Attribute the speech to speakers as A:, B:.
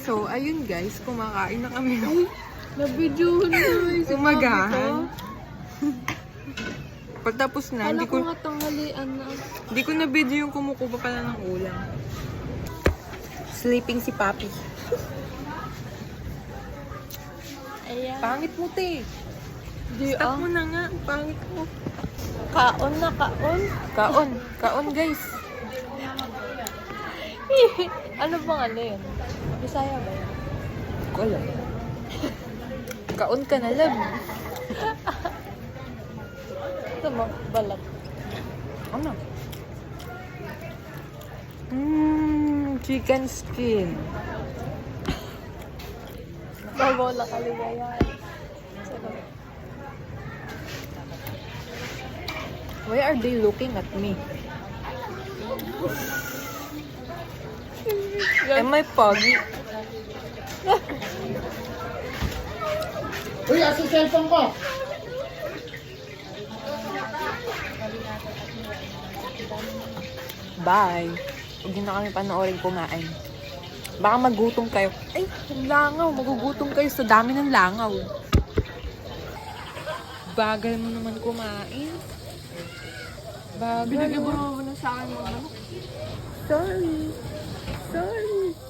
A: So, ayun guys, kumakain na kami ng
B: Na-videohan na yung
A: umagahan. Pagtapos na,
B: Kala ko nga tanghalian na.
A: hindi ko na video yung kumukuha pala ng ulam. Sleeping si Papi.
B: Ayan.
A: Pangit mo, te.
B: Di
A: Stop mo na nga. Pangit mo.
B: Kaon na kaon.
A: Kaon. Kaon, guys.
B: Ano bang ano yun? Bisaya ba yun?
A: Ko alam. Kaon ka na lang.
B: Ito mo, balat.
A: Ano? Chicken skin.
B: Babaw na kaligayahan. Sarap.
A: Why are they looking at me? Am I poggy?
C: Uy, asa cellphone ko?
A: Bye. Huwag nyo na kami panoorin kumain. Baka magutom kayo. Ay, langaw. Magugutom kayo sa dami ng langaw. Bagal mo naman kumain. Bagal
B: Binigyan mo
A: mo.
B: naman sa akin mga manok.
A: Sorry. Sorry.